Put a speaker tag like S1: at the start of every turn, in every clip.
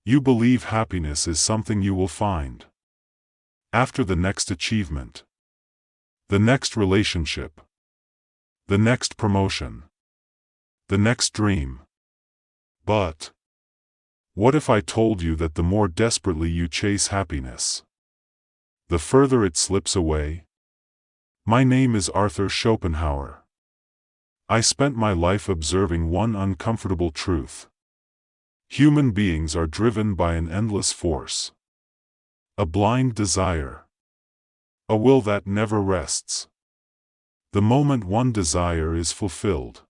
S1: You believe happiness is something you will find after the next achievement, the next relationship, the next promotion, the next dream. But what if I told you that the more desperately you chase happiness, the further it slips away? My name is Arthur Schopenhauer. I spent my life observing one uncomfortable truth. Human beings are driven by an endless force. A blind desire. A will that never rests. The moment one desire is fulfilled,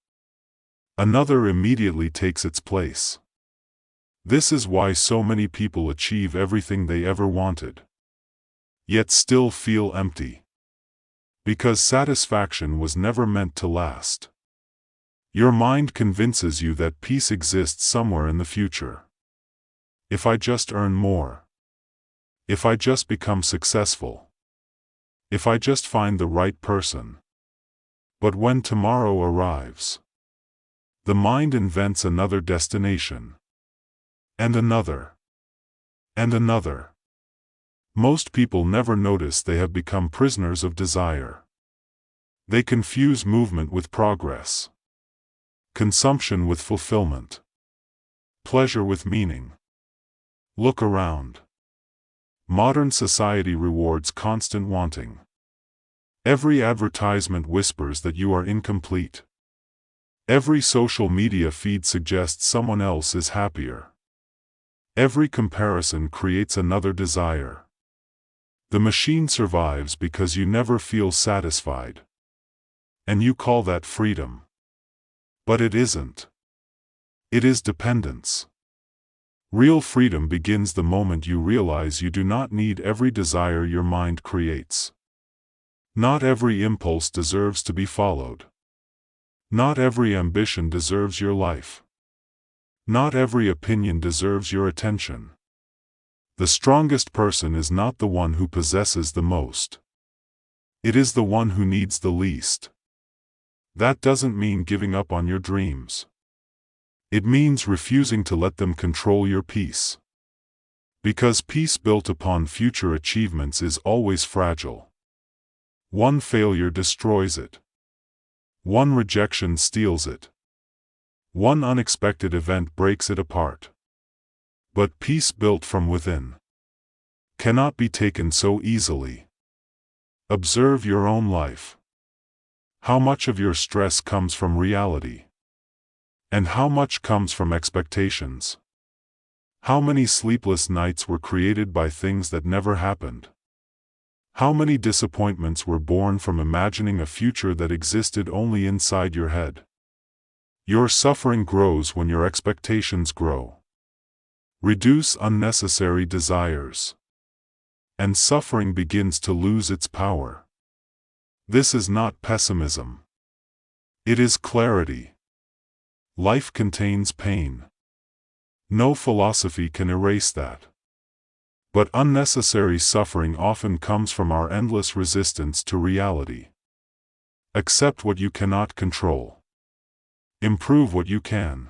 S1: another immediately takes its place. This is why so many people achieve everything they ever wanted, yet still feel empty. Because satisfaction was never meant to last. Your mind convinces you that peace exists somewhere in the future. If I just earn more. If I just become successful. If I just find the right person. But when tomorrow arrives, the mind invents another destination. And another. And another. Most people never notice they have become prisoners of desire. They confuse movement with progress. Consumption with fulfillment. Pleasure with meaning. Look around. Modern society rewards constant wanting. Every advertisement whispers that you are incomplete. Every social media feed suggests someone else is happier. Every comparison creates another desire. The machine survives because you never feel satisfied. And you call that freedom. But it isn't. It is dependence. Real freedom begins the moment you realize you do not need every desire your mind creates. Not every impulse deserves to be followed. Not every ambition deserves your life. Not every opinion deserves your attention. The strongest person is not the one who possesses the most. It is the one who needs the least. That doesn't mean giving up on your dreams. It means refusing to let them control your peace. Because peace built upon future achievements is always fragile. One failure destroys it. One rejection steals it. One unexpected event breaks it apart. But peace built from within cannot be taken so easily. Observe your own life. How much of your stress comes from reality? And how much comes from expectations? How many sleepless nights were created by things that never happened? How many disappointments were born from imagining a future that existed only inside your head? Your suffering grows when your expectations grow. Reduce unnecessary desires. And suffering begins to lose its power. This is not pessimism. It is clarity. Life contains pain. No philosophy can erase that. But unnecessary suffering often comes from our endless resistance to reality. Accept what you cannot control. Improve what you can.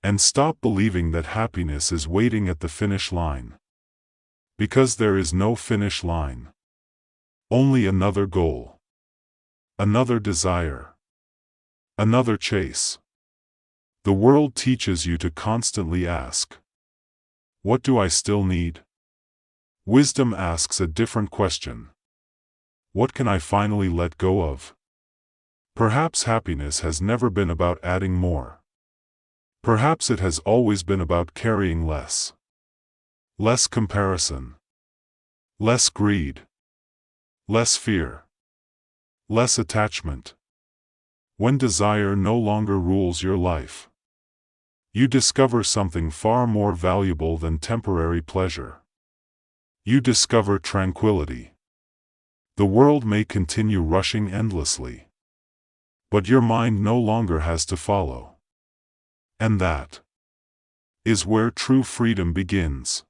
S1: And stop believing that happiness is waiting at the finish line. Because there is no finish line. Only another goal. Another desire. Another chase. The world teaches you to constantly ask, what do I still need? Wisdom asks a different question. What can I finally let go of? Perhaps happiness has never been about adding more. Perhaps it has always been about carrying less. Less comparison. Less greed. Less fear. Less attachment. When desire no longer rules your life, you discover something far more valuable than temporary pleasure. You discover tranquility. The world may continue rushing endlessly, but your mind no longer has to follow. And that is where true freedom begins.